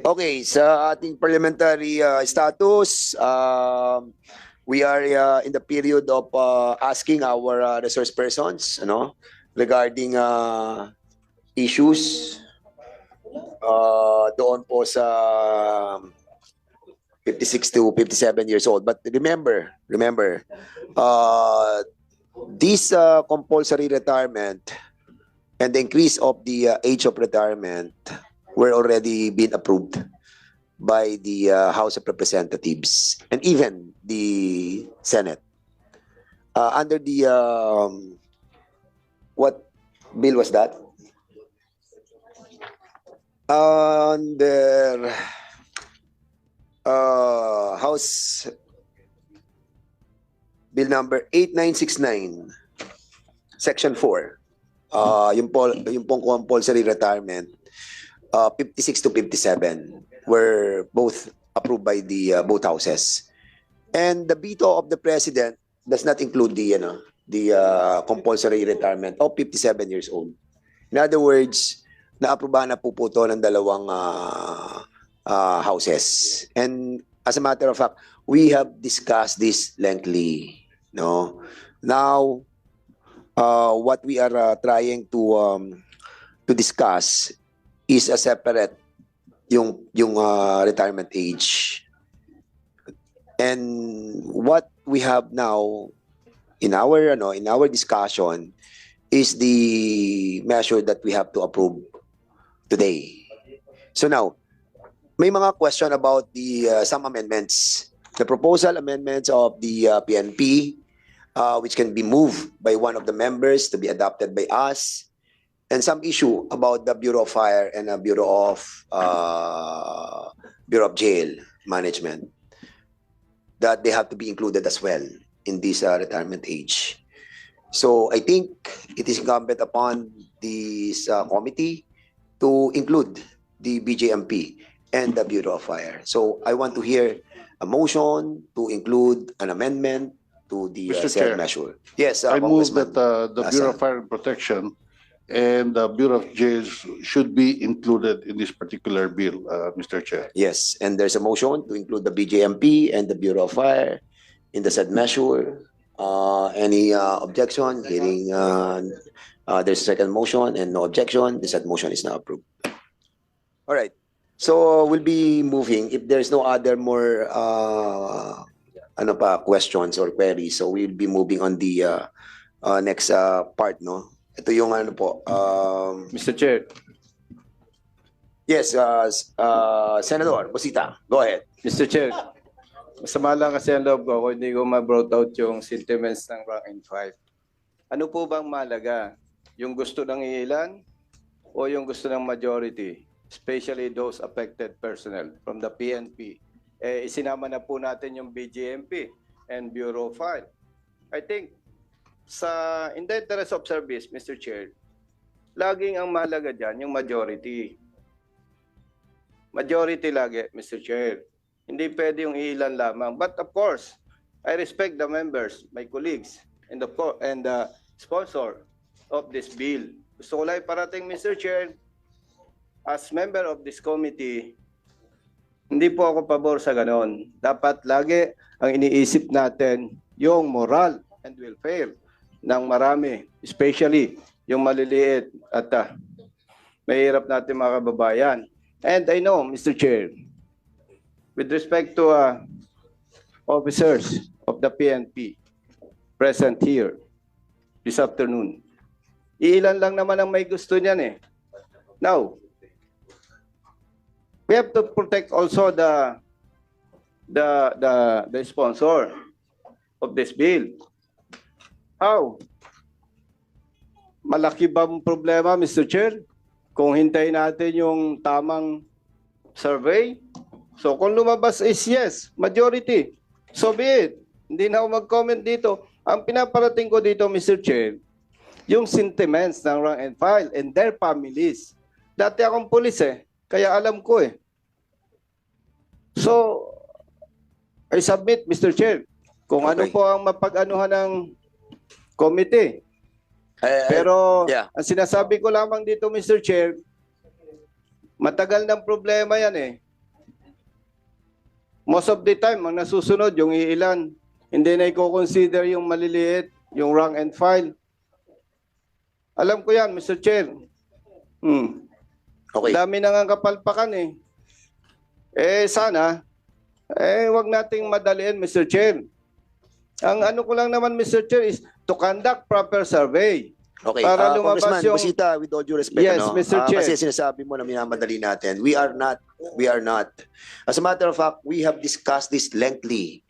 Okay, sa ating parliamentary status, we are in the period of asking our resource persons, regarding issues doon po sa 56 to 57 years old. But remember, this compulsory retirement and the increase of the age of retirement were already been approved by the House of Representatives and even the Senate. Under the, what bill was that? Under House Bill number 8969, Section 4. Yung pong compulsory retirement, 56 to 57 were both approved by the both houses. And the veto of the president does not include the compulsory retirement of 57 years old. In other words, naaprubahan na po ito ng dalawang houses. And as a matter of fact, we have discussed this lengthily. No? Now, what we are trying to discuss is a separate yung retirement age. And what we have now in our discussion is the measure that we have to approve today. So now, may mga question about the some amendments. The proposal amendments of the PNP, which can be moved by one of the members to be adopted by us, and some issue about the Bureau of Fire and the Bureau of Jail Management, that they have to be included as well in this retirement age. So I think it is incumbent upon this committee to include the BJMP and the Bureau of Fire. So I want to hear a motion to include an amendment to the said measure. Yes, I move that the Bureau of Fire and Protection and the Bureau of Jails should be included in this particular bill, Mr. Chair. Yes, and there's a motion to include the BJMP and the Bureau of Fire in the said measure. Any objection? Hearing there's a second motion and no objection, the said motion is now approved. All right. So we'll be moving if there's no other more questions or queries. So we'll be moving on the next part, no? Ito yung Mr. Chair. Yes, Senator Busita, go ahead. Mr. Chair, masama lang kasi ang loob ko kung hindi ko ma-brought out yung sentiments ng rank and file. Ano po bang malaga? Yung gusto ng ilan o yung gusto ng majority? Especially those affected personnel from the PNP. Isinama na po natin yung BJMP and Bureau of Fire. I think, in the interest of service, Mr. Chair, laging ang mahalaga dyan yung majority. Majority lagi, Mr. Chair. Hindi pwede yung ilan lamang. But of course, I respect the members, my colleagues, and the sponsor of this bill. Gusto ko lang parating, Mr. Chair, as member of this committee, hindi po ako pabor sa ganon. Dapat lagi ang iniisip natin yung moral and welfare ng marami, especially yung maliliit at mahirap natin mga kababayan. And I know, Mr. Chair, with respect to officers of the PNP present here this afternoon, ilan lang naman ang may gusto niyan eh. Now, we have to protect also the sponsor of this bill. How? Malaki ba ang problema, Mr. Chair? Kung hintayin natin yung tamang survey? So kung lumabas is yes, majority, so be it. Hindi na ako mag-comment dito. Ang pinaparating ko dito, Mr. Chair, yung sentiments ng rank and file and their families. Dati akong pulis kaya alam ko So, I submit, Mr. Chair, kung ano po ang mapag-anuhan ng committee. Pero, ang sinasabi ko lamang dito, Mr. Chair, matagal ng problema yan Most of the time, ang nasusunod yung iilan. Hindi na i-consider yung maliliit, yung rank and file. Alam ko yan, Mr. Chair. Okay. Dami na nga kapalpakan eh. Sana, wag nating madaliin, Mr. Chair. Ang ano ko lang naman, Mr. Chair, is to conduct proper survey. Okay, Para lumabas Congressman yung- Busita, with all due respect, Yes, Mr. Chair. kasi sinasabi mo na minamadali natin. We are not. As a matter of fact, we have discussed this lengthily.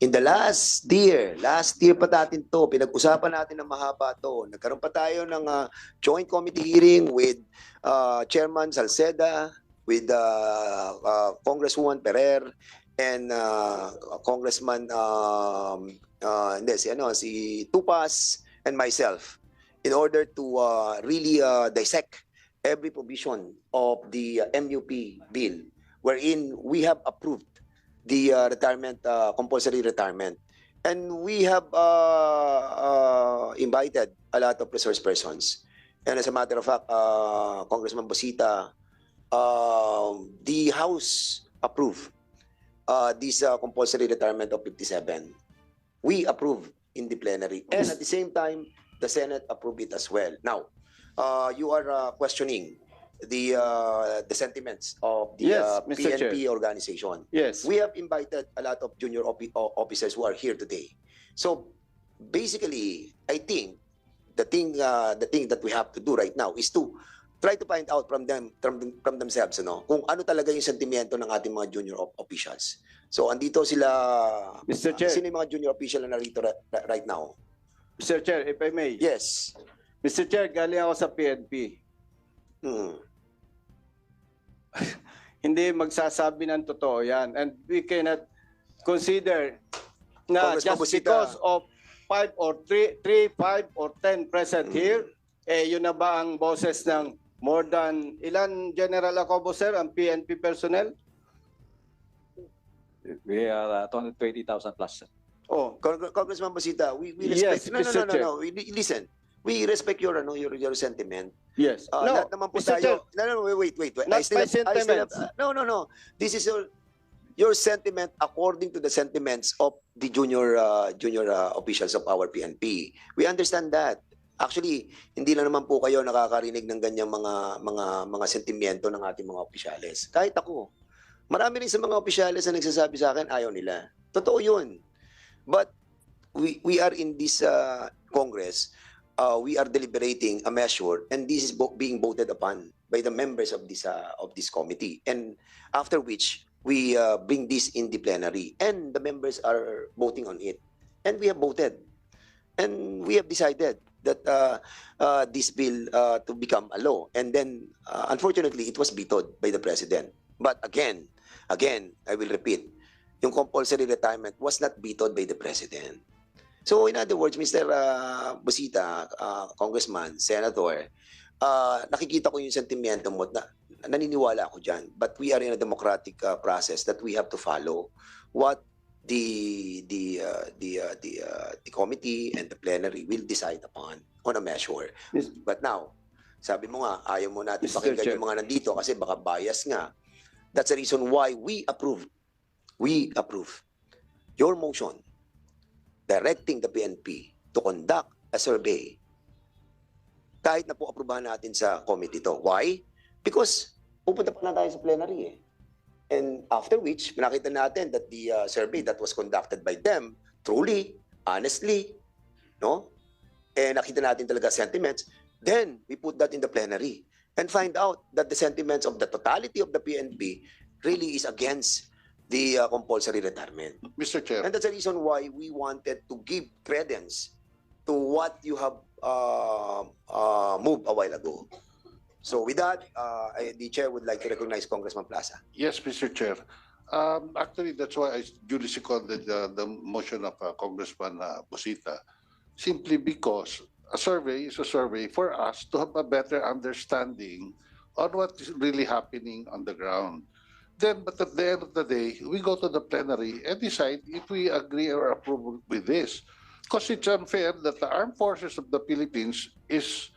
In the last year pa natin to, pinag-usapan natin ng mahaba to. Nagkaroon pa tayo ng joint committee hearing with Chairman Salceda, with Congresswoman Perer, and Congressman si Tupas and myself, in order to really dissect every provision of the MUP bill, wherein we have approved the compulsory retirement. And we have invited a lot of resource persons. And as a matter of fact, Congressman Busita, the House approved this compulsory retirement of 57. We approved in the plenary. And at the same time, the Senate approved it as well. Now, you are questioning the sentiments of the Yes, Mr. PNP organization. Yes. We have invited a lot of junior officers who are here today. So basically, I think the thing that we have to do right now is to try to find out from themselves, kung ano talaga yung sentimiento ng ating mga junior officials. So andito sila, Mr. Chair. sino yung mga junior official na narito right now? Mr. Chair, if I may. Yes. Mr. Chair, galing ako sa PNP. Hindi magsasabi ng totoo yan. And we cannot consider na Congressman just Busita. because of 5 or 3, 5 or 10 present here, yun na ba ang boses ng more than ilan, General Acobo, sir, ang PNP personnel? We are 220,000 plus. Oh, Congressman Busita, we Yes, respect. Mr. Chair. No. Listen, we respect your sentiment. yes. Lahat naman po Mr. Chair, tayo. No, wait. Not my sentiments. No. This is your sentiment according to the sentiments of the junior officials of our PNP. We understand that. Actually, hindi lang naman po kayo nakakarinig ng ganyang mga sentimiento ng ating mga opisyales. Kahit ako. Marami rin sa mga opisyales na nagsasabi sa akin ayaw nila. Totoo 'yun. But we are in this Congress. We are deliberating a measure, and this is being voted upon by the members of this committee. And after which we bring this in the plenary, and the members are voting on it, and we have voted, and we have decided that this bill to become a law. And then unfortunately, it was vetoed by the president. But again, I will repeat, yung compulsory retirement was not vetoed by the president. So in other words, Mr. Busita, Congressman, Senator, nakikita ko yung sentimiento mo na naniniwala ako dyan. But we are in a democratic process that we have to follow what the committee and the plenary will decide upon on a measure. But now, sabi mo nga, ayaw mo natin Mr. pakinggan Chair. yung mga nandito kasi baka bias nga. That's the reason why we approve your motion directing the PNP to conduct a survey kahit na po aprubahan natin sa committee to. Why? Because pupunta pa na tayo sa plenary eh. And after which, nakita natin that the survey that was conducted by them, truly, honestly, no? And nakita natin talaga sentiments, then we put that in the plenary and find out that the sentiments of the totality of the PNP really is against the compulsory retirement. Mr. Chair. And that's the reason why we wanted to give credence to what you have moved a while ago. So with that, the chair would like to recognize Congressman Plaza. Yes, Mr. Chair. Actually, that's why I duly seconded the motion of Congressman Busita, simply because a survey is a survey for us to have a better understanding on what is really happening on the ground. Then, but at the end of the day, we go to the plenary and decide if we agree or approve with this. Because it's unfair that the armed forces of the Philippines is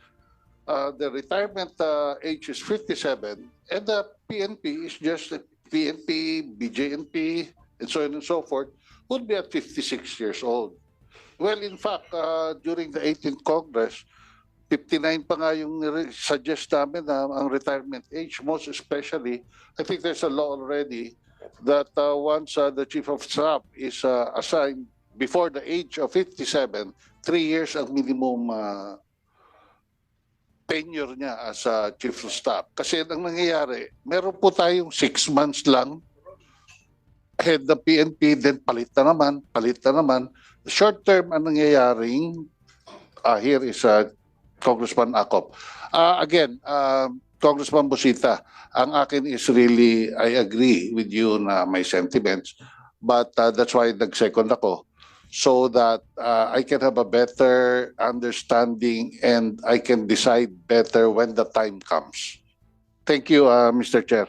the retirement age is 57 and the PNP is just PNP, BJNP, and so on and so forth, would be at 56 years old. Well, in fact, during the 18th Congress, 59 pa nga yung suggest namin na ang retirement age, most especially, I think there's a law already that once the chief of staff is assigned before the age of 57, 3 years ang minimum tenure niya as chief of staff. Kasi ang nangyayari, meron po tayong 6 months lang head ng PNP, then palit na naman. Short term ang nangyayaring here is Congressman Acop. Again, Congressman Busita, ang akin is really, I agree with you na my sentiments, but that's why nag-second ako, so that I can have a better understanding and I can decide better when the time comes. Thank you, Mr. Chair.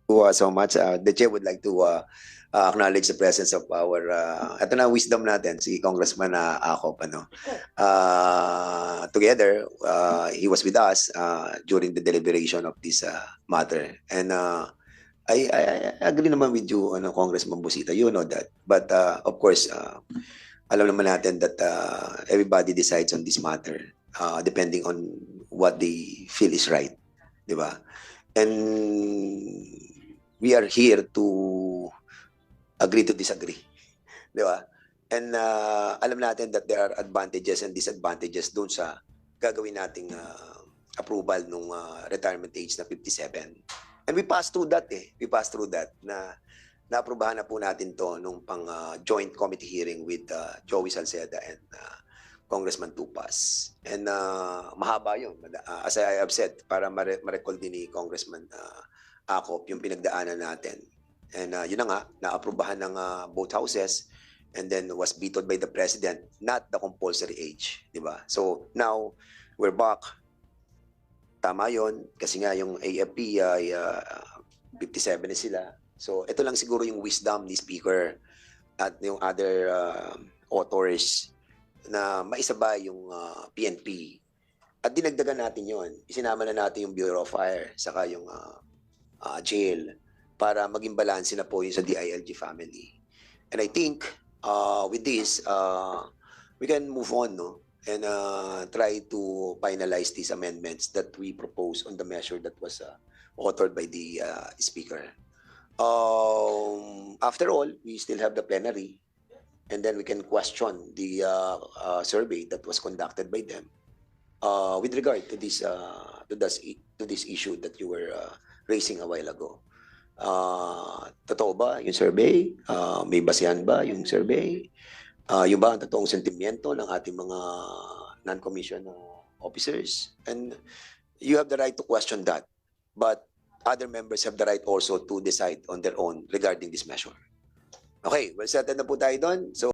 So much. The chair would like to acknowledge the presence of our ito na wisdom natin si Congressman Acop, ano. Together he was with us during the deliberation of this matter, and I agree naman with you, ano, Congressman Busita, you know that, but of course alam naman natin that everybody decides on this matter depending on what they feel is right, di ba? And we are here to agree to disagree, di ba? And alam natin that there are advantages and disadvantages dun sa gagawin nating approval nung retirement age na 57. And we passed through that We passed through that na naaprubahan na po natin to nung pang joint committee hearing with Joey Salceda and Congressman Tupas. And mahaba yun. As I have said, para ma-recall din ni Congressman Acop yung pinagdaanan natin. And yun na nga, naaprubahan ng both houses and then was vetoed by the president, not the compulsory age, di ba? So now, we're back. Tama yun, kasi nga yung AFP ay 57 na sila. So ito lang siguro yung wisdom ni Speaker at yung other authors na maisabay yung PNP. At dinagdagan natin yon. Isinama na natin yung Bureau of Fire, saka yung jail, para maging balanse na po yun sa DILG family. And I think with this, we can move on, no? And try to finalize these amendments that we propose on the measure that was authored by the Speaker. After all, we still have the plenary, and then we can question the survey that was conducted by them with regard to this issue that you were raising a while ago. Totoo ba yung survey? May basihan ba yung survey? Yung ba ang totoong sentimiento ng ating mga non-commissioned officers? And you have the right to question that, but other members have the right also to decide on their own regarding this measure. Okay, well, settled na po tayo doon. So